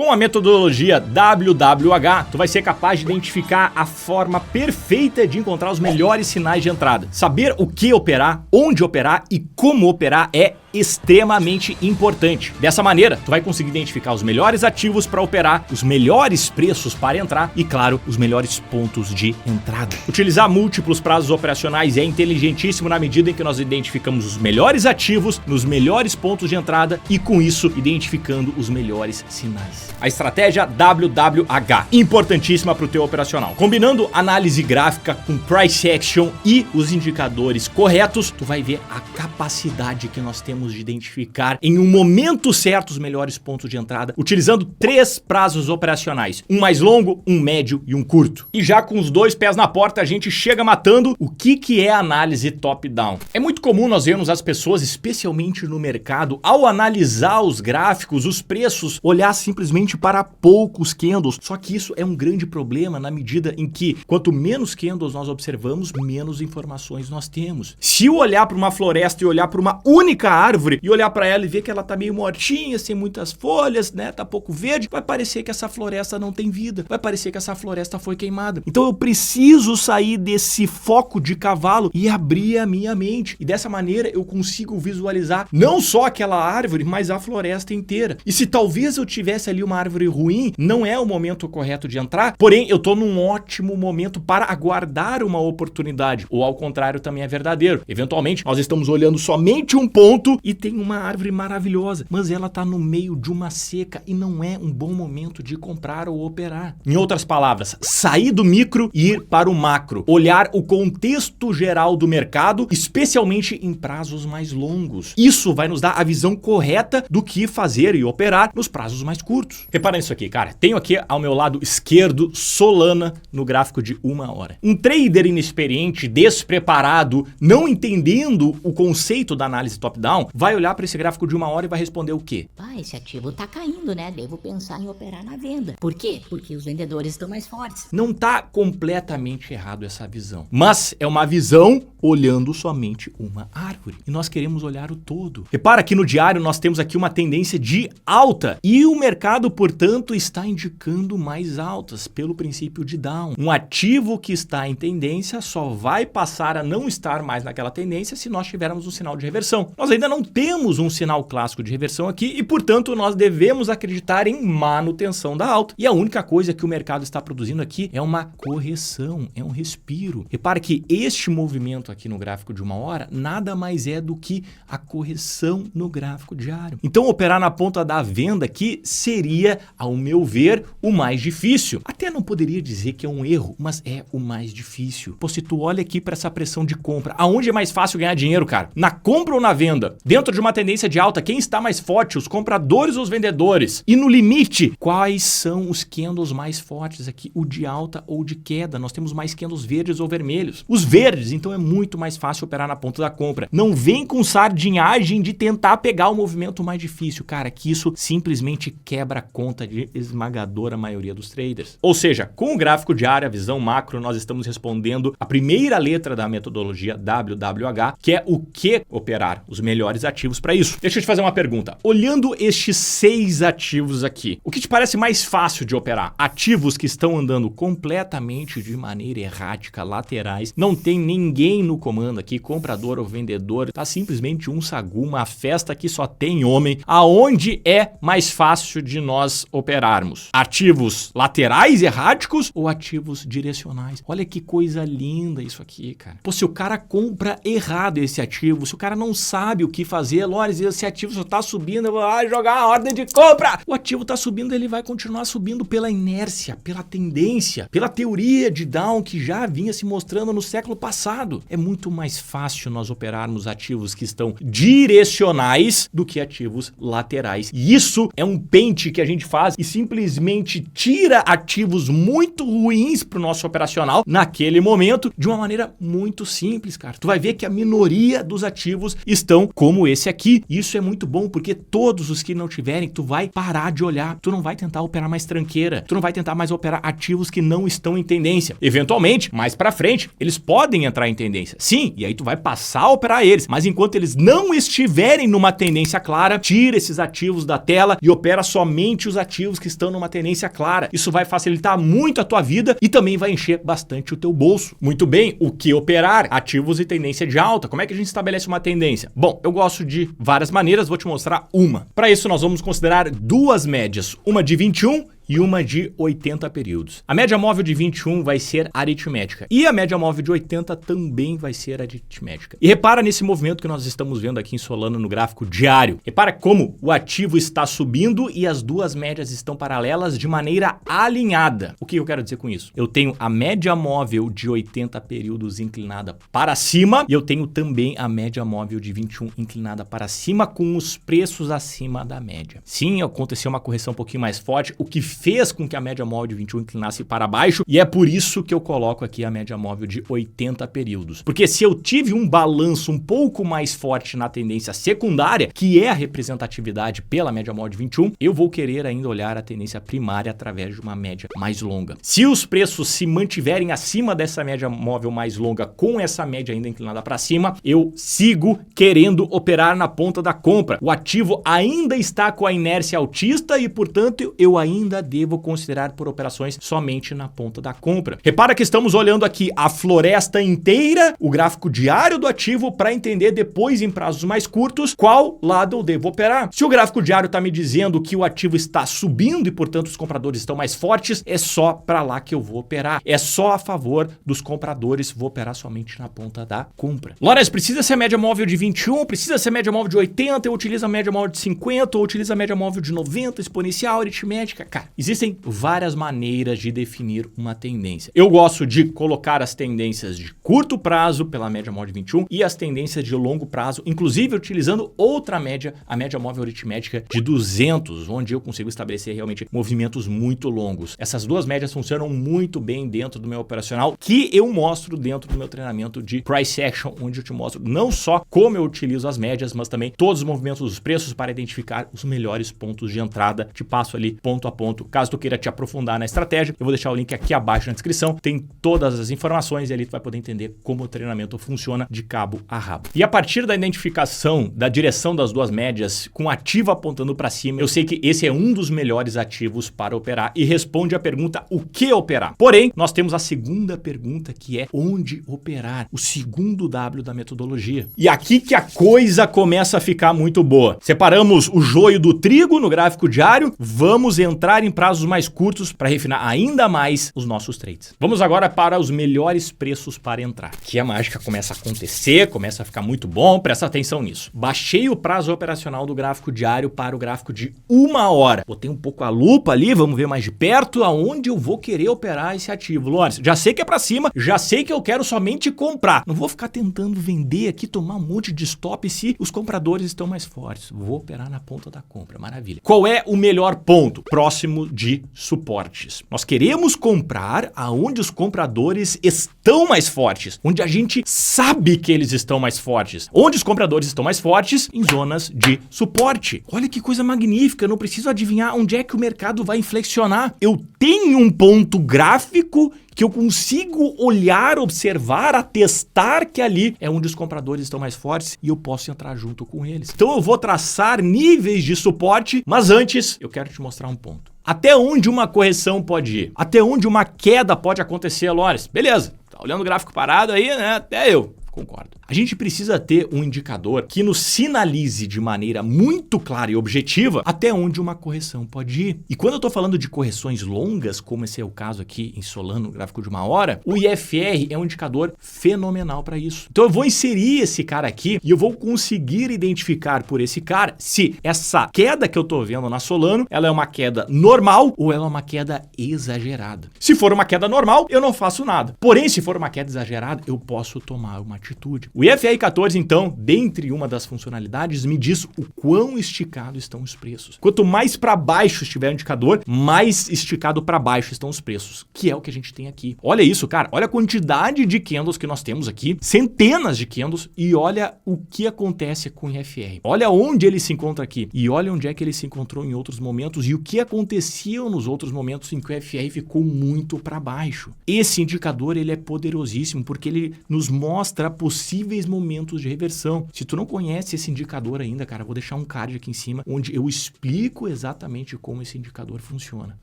Com a metodologia WWH, tu vai ser capaz de identificar a forma perfeita de encontrar os melhores sinais de entrada. Saber o que operar, onde operar e como operar é extremamente importante. Dessa maneira, tu vai conseguir identificar os melhores ativos para operar, os melhores preços para entrar e, claro, os melhores pontos de entrada. Utilizar múltiplos prazos operacionais é inteligentíssimo na medida em que nós identificamos os melhores ativos nos melhores pontos de entrada e, com isso, identificando os melhores sinais. A estratégia WWH, importantíssima para o teu operacional. Combinando análise gráfica com price action e os indicadores corretos, tu vai ver a capacidade que nós temos de identificar em um momento certo os melhores pontos de entrada, utilizando 3 prazos operacionais, um mais longo, um médio e um curto. E já com os 2 pés na porta, a gente chega matando o que é análise top-down. É muito comum nós vermos as pessoas, especialmente no mercado, ao analisar os gráficos, os preços, olhar simplesmente para poucos candles. Só que isso é um grande problema na medida em que quanto menos candles nós observamos, menos informações nós temos. Se eu olhar para uma floresta e olhar para uma única árvore e olhar para ela e ver que ela tá meio mortinha, sem muitas folhas, né, tá pouco verde, vai parecer que essa floresta não tem vida, vai parecer que essa floresta foi queimada. Então eu preciso sair desse foco de cavalo e abrir a minha mente. E dessa maneira eu consigo visualizar não só aquela árvore, mas a floresta inteira. E se talvez eu tivesse ali uma árvore ruim, não é o momento correto de entrar, porém eu tô num ótimo momento para aguardar uma oportunidade. Ou ao contrário também é verdadeiro. Eventualmente nós estamos olhando somente um ponto e tem uma árvore maravilhosa, mas ela tá no meio de uma seca e não é um bom momento de comprar ou operar. Em outras palavras, sair do micro e ir para o macro. Olhar o contexto geral do mercado, especialmente em prazos mais longos. Isso vai nos dar a visão correta do que fazer e operar nos prazos mais curtos. Repara nisso aqui, cara. Tenho aqui ao meu lado esquerdo Solana no gráfico de 1 hora. Um trader inexperiente, despreparado, não entendendo o conceito da análise top-down, vai olhar para esse gráfico de 1 hora e vai responder o quê? Esse ativo tá caindo, né? Devo pensar em operar na venda. Por quê? Porque os vendedores estão mais fortes. Não tá completamente errado essa visão, mas é uma visão olhando somente uma árvore. E nós queremos olhar o todo. Repara que no diário nós temos aqui uma tendência de alta e o mercado, portanto, está indicando mais altas pelo princípio de down. Um ativo que está em tendência só vai passar a não estar mais naquela tendência se nós tivermos um sinal de reversão. Nós ainda não temos um sinal clássico de reversão aqui e, portanto, nós devemos acreditar em manutenção da alta. E a única coisa que o mercado está produzindo aqui é uma correção, é um respiro. Repare que este movimento aqui no gráfico de 1 hora nada mais é do que a correção no gráfico diário. Então, operar na ponta da venda aqui seria, ao meu ver, o mais difícil. Até não poderia dizer que é um erro, mas é o mais difícil. Pô, se tu olha aqui para essa pressão de compra, aonde é mais fácil ganhar dinheiro, cara? Na compra ou na venda? Dentro de uma tendência de alta, quem está mais forte? Os compradores ou os vendedores? E no limite, quais são os candles mais fortes aqui? O de alta ou de queda? Nós temos mais candles verdes ou vermelhos. Os verdes, então é muito mais fácil operar na ponta da compra. Não vem com sardinhagem de tentar pegar o movimento mais difícil, cara, que isso simplesmente quebra a conta de esmagadora maioria dos traders. Ou seja, com o gráfico diário, a visão macro, nós estamos respondendo a primeira letra da metodologia WWH, que é o que operar, os melhores ativos para isso. Deixa eu te fazer uma pergunta. Olhando estes 6 ativos aqui, o que te parece mais fácil de operar? Ativos que estão andando completamente de maneira errática, laterais, não tem ninguém no comando aqui, comprador ou vendedor, tá simplesmente um sagu, uma festa que só tem homem. Aonde é mais fácil de nós operarmos? Ativos laterais erráticos ou ativos direcionais? Olha que coisa linda isso aqui, cara. Pô, se o cara compra errado esse ativo, se o cara não sabe o que fazer, Lores, esse ativo só tá subindo, eu vou lá jogar a ordem de compra. O ativo tá subindo, ele vai continuar subindo pela inércia, pela tendência, pela teoria de down que já vinha se mostrando no século passado. É muito mais fácil nós operarmos ativos que estão direcionais do que ativos laterais. E isso é um pente que a gente faz e simplesmente tira ativos muito ruins para o nosso operacional naquele momento de uma maneira muito simples, cara. Tu vai ver que a minoria dos ativos estão com como esse aqui. Isso é muito bom porque todos os que não tiverem, tu vai parar de olhar, tu não vai tentar operar mais tranqueira, tu não vai tentar mais operar ativos que não estão em tendência. Eventualmente, mais pra frente, eles podem entrar em tendência. Sim, e aí tu vai passar a operar eles, mas enquanto eles não estiverem numa tendência clara, tira esses ativos da tela e opera somente os ativos que estão numa tendência clara. Isso vai facilitar muito a tua vida e também vai encher bastante o teu bolso. Muito bem, o que operar? Ativos e tendência de alta. Como é que a gente estabelece uma tendência? Bom, eu gosto de várias maneiras, vou te mostrar uma. Para isso, nós vamos considerar duas médias, uma de 21 e uma de 80 períodos. A média móvel de 21 vai ser aritmética e a média móvel de 80 também vai ser aritmética. E repara nesse movimento que nós estamos vendo aqui em Solana no gráfico diário. Repara como o ativo está subindo e as duas médias estão paralelas de maneira alinhada. O que eu quero dizer com isso? Eu tenho a média móvel de 80 períodos inclinada para cima e eu tenho também a média móvel de 21 inclinada para cima com os preços acima da média. Sim, aconteceu uma correção um pouquinho mais forte, o que fez com que a média móvel de 21 inclinasse para baixo e é por isso que eu coloco aqui a média móvel de 80 períodos. Porque se eu tive um balanço um pouco mais forte na tendência secundária, que é a representatividade pela média móvel de 21, eu vou querer ainda olhar a tendência primária através de uma média mais longa. Se os preços se mantiverem acima dessa média móvel mais longa com essa média ainda inclinada para cima, eu sigo querendo operar na ponta da compra. O ativo ainda está com a inércia altista e, portanto, eu ainda devo considerar por operações somente na ponta da compra. Repara que estamos olhando aqui a floresta inteira, o gráfico diário do ativo, para entender depois em prazos mais curtos qual lado eu devo operar. Se o gráfico diário está me dizendo que o ativo está subindo e, portanto, os compradores estão mais fortes, é só para lá que eu vou operar. É só a favor dos compradores, vou operar somente na ponta da compra. Lourenço, precisa ser média móvel de 21, precisa ser média móvel de 80, eu utilizo a média móvel de 50, ou utilizo a média móvel de 90, exponencial, aritmética. Cara, existem várias maneiras de definir uma tendência. Eu gosto de colocar as tendências de curto prazo pela média móvel de 21 e as tendências de longo prazo, inclusive utilizando outra média, a média móvel aritmética de 200, onde eu consigo estabelecer realmente movimentos muito longos. Essas duas médias funcionam muito bem dentro do meu operacional, que eu mostro dentro do meu treinamento de Price Action, onde eu te mostro não só como eu utilizo as médias, mas também todos os movimentos dos preços para identificar os melhores pontos de entrada. Te passo ali ponto a ponto. Caso tu queira te aprofundar na estratégia, eu vou deixar o link aqui abaixo na descrição. Tem todas as informações e ali tu vai poder entender como o treinamento funciona de cabo a rabo. E a partir da identificação da direção das duas médias, com o ativo apontando para cima, eu sei que esse é um dos melhores ativos para operar e responde a pergunta o que operar. Porém, nós temos a segunda pergunta, que é onde operar, o segundo W da metodologia. E aqui que a coisa começa a ficar muito boa. Separamos o joio do trigo no gráfico diário, vamos entrar em prazos mais curtos para refinar ainda mais os nossos trades. Vamos agora para os melhores preços para entrar. Aqui a mágica começa a acontecer, começa a ficar muito bom, presta atenção nisso. Baixei o prazo operacional do gráfico diário para o gráfico de 1 hora. Botei um pouco a lupa ali, vamos ver mais de perto aonde eu vou querer operar esse ativo. Lourenço, já sei que é para cima, já sei que eu quero somente comprar. Não vou ficar tentando vender aqui, tomar um monte de stop se os compradores estão mais fortes. Vou operar na ponta da compra, maravilha. Qual é o melhor ponto? Próximo de suportes. Nós queremos comprar aonde os compradores estão mais fortes, onde a gente sabe que eles estão mais fortes. Onde os compradores estão mais fortes? Em zonas de suporte. Olha que coisa magnífica, eu não preciso adivinhar onde é que o mercado vai inflexionar. Eu tenho um ponto gráfico que eu consigo olhar, observar, atestar que ali é onde os compradores estão mais fortes e eu posso entrar junto com eles. Então eu vou traçar níveis de suporte, mas antes eu quero te mostrar um ponto. Até onde uma correção pode ir? Até onde uma queda pode acontecer, Lourenço? Beleza, tá olhando o gráfico parado aí, né? Até eu concordo. A gente precisa ter um indicador que nos sinalize de maneira muito clara e objetiva até onde uma correção pode ir. E quando eu estou falando de correções longas, como esse é o caso aqui em Solana, no gráfico de 1 hora, o IFR é um indicador fenomenal para isso. Então eu vou inserir esse cara aqui e eu vou conseguir identificar por esse cara se essa queda que eu estou vendo na Solana, ela é uma queda normal ou ela é uma queda exagerada. Se for uma queda normal, eu não faço nada. Porém, se for uma queda exagerada, eu posso tomar uma atitude atitude. O IFR 14, então, dentre uma das funcionalidades, me diz o quão esticado estão os preços. Quanto mais para baixo estiver o indicador, mais esticado para baixo estão os preços, que é o que a gente tem aqui. Olha isso, cara. Olha a quantidade de candles que nós temos aqui, centenas de candles, e olha o que acontece com o IFR. Olha onde ele se encontra aqui e olha onde é que ele se encontrou em outros momentos e o que aconteceu nos outros momentos em que o IFR ficou muito para baixo. Esse indicador, ele é poderosíssimo porque ele nos mostra possíveis momentos de reversão. Se tu não conhece esse indicador ainda, cara, vou deixar um card aqui em cima onde eu explico exatamente como esse indicador funciona.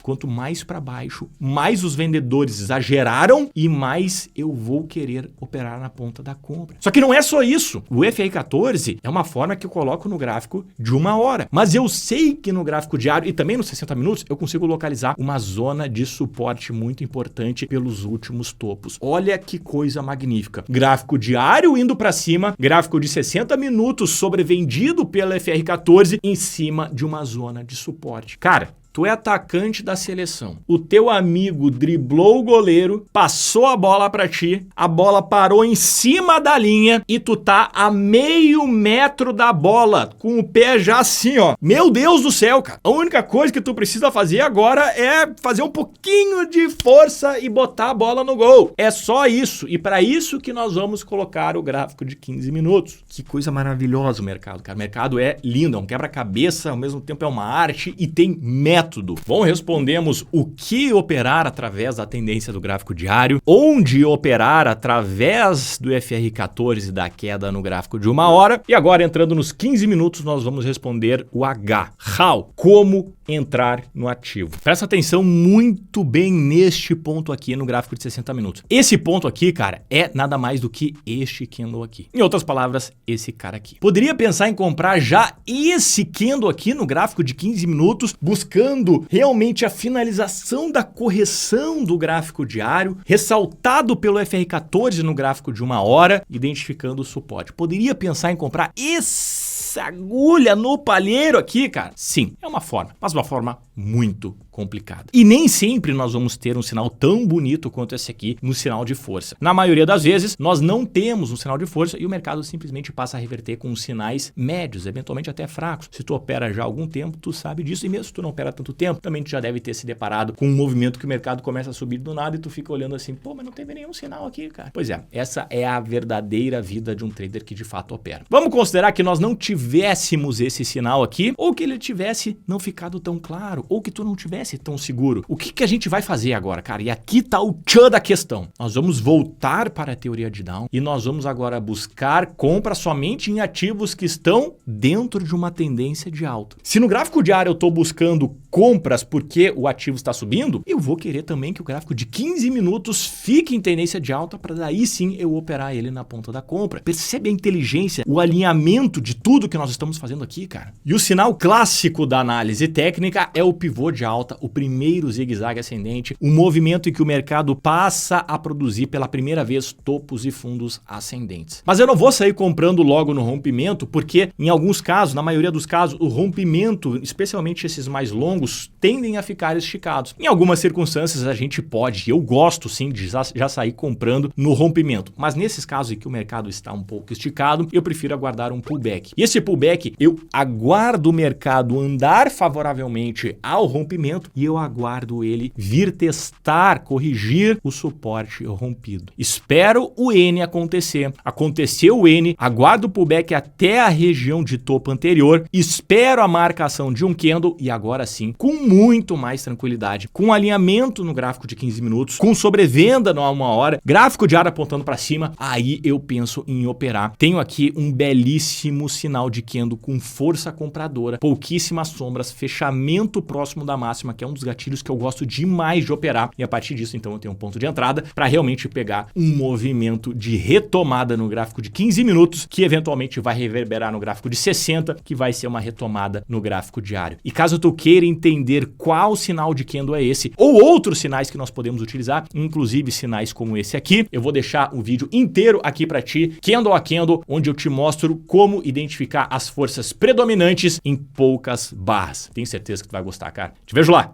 Quanto mais para baixo, mais os vendedores exageraram e mais eu vou querer operar na ponta da compra. Só que não é só isso. O IFR 14 é uma forma que eu coloco no gráfico de 1 hora. Mas eu sei que no gráfico diário e também nos 60 minutos eu consigo localizar uma zona de suporte muito importante pelos últimos topos. Olha que coisa magnífica. Gráfico diário indo para cima, gráfico de 60 minutos sobrevendido pela IFR 14 em cima de uma zona de suporte. Cara, tu é atacante da seleção. O teu amigo driblou o goleiro, passou a bola pra ti, a bola parou em cima da linha e tu tá a meio metro da bola, com o pé já assim, ó. Meu Deus do céu, cara. A única coisa que tu precisa fazer agora é fazer um pouquinho de força e botar a bola no gol. É só isso. E para isso que nós vamos colocar o gráfico de 15 minutos. Que coisa maravilhosa o mercado, cara. O mercado é lindo, é um quebra-cabeça, ao mesmo tempo é uma arte e tem método. Bom, respondemos o que operar através da tendência do gráfico diário, onde operar através do IFR 14 da queda no gráfico de 1 hora. E agora, entrando nos 15 minutos, nós vamos responder o H. How? Como entrar no ativo. Presta atenção muito bem neste ponto aqui no gráfico de 60 minutos. Esse ponto aqui, cara, é nada mais do que este candle aqui. Em outras palavras, esse cara aqui. Poderia pensar em comprar já esse candle aqui no gráfico de 15 minutos, buscando realmente a finalização da correção do gráfico diário, ressaltado pelo FR14 no gráfico de 1 hora, identificando o suporte. Poderia pensar em comprar essa agulha no palheiro aqui, cara? Sim, é uma forma, mas uma forma muito complicada. E nem sempre nós vamos ter um sinal tão bonito quanto esse aqui no sinal de força. Na maioria das vezes, nós não temos um sinal de força e o mercado simplesmente passa a reverter com sinais médios, eventualmente até fracos. Se tu opera já há algum tempo, tu sabe disso, e mesmo se tu não opera tanto tempo, também tu já deve ter se deparado com um movimento que o mercado começa a subir do nada e tu fica olhando assim, pô, mas não teve nenhum sinal aqui, cara. Pois é, essa é a verdadeira vida de um trader que de fato opera. Vamos considerar que nós não tivéssemos esse sinal aqui, ou que ele tivesse não ficado tão claro, ou que tu não tivesse tão seguro. O que a gente vai fazer agora, cara? E aqui tá o tchan da questão. Nós vamos voltar para a teoria de Down e nós vamos agora buscar compra somente em ativos que estão dentro de uma tendência de alta. Se no gráfico diário eu tô buscando compras porque o ativo está subindo, eu vou querer também que o gráfico de 15 minutos fique em tendência de alta para daí sim eu operar ele na ponta da compra. Percebe a inteligência, o alinhamento de tudo que nós estamos fazendo aqui, cara? E o sinal clássico da análise técnica é o pivô de alta, o primeiro zigue-zague ascendente, um movimento em que o mercado passa a produzir pela primeira vez topos e fundos ascendentes. Mas eu não vou sair comprando logo no rompimento, porque em alguns casos, na maioria dos casos, o rompimento, especialmente esses mais longos, tendem a ficar esticados. Em algumas circunstâncias a gente pode, eu gosto sim de já sair comprando no rompimento, mas nesses casos em que o mercado está um pouco esticado, eu prefiro aguardar um pullback. E esse pullback, eu aguardo o mercado andar favoravelmente ao rompimento e eu aguardo ele vir testar, corrigir o suporte rompido. Espero o N acontecer. Aconteceu o N, aguardo o pullback até a região de topo anterior, espero a marcação de um candle e agora sim, com muito mais tranquilidade, com alinhamento no gráfico de 15 minutos, com sobrevenda no 1 hora, gráfico diário apontando para cima, aí eu penso em operar. Tenho aqui um belíssimo sinal de candle com força compradora, pouquíssimas sombras, fechamento próximo da máxima, que é um dos gatilhos que eu gosto demais de operar, e a partir disso então eu tenho um ponto de entrada para realmente pegar um movimento de retomada no gráfico de 15 minutos, que eventualmente vai reverberar no gráfico de 60, que vai ser uma retomada no gráfico diário. E caso tu queira entender qual sinal de candle é esse, ou outros sinais que nós podemos utilizar, inclusive sinais como esse aqui, eu vou deixar o vídeo inteiro aqui para ti, candle a candle, onde eu te mostro como identificar as forças predominantes em poucas barras. Tenho certeza que tu vai gostar, cara. Te vejo lá!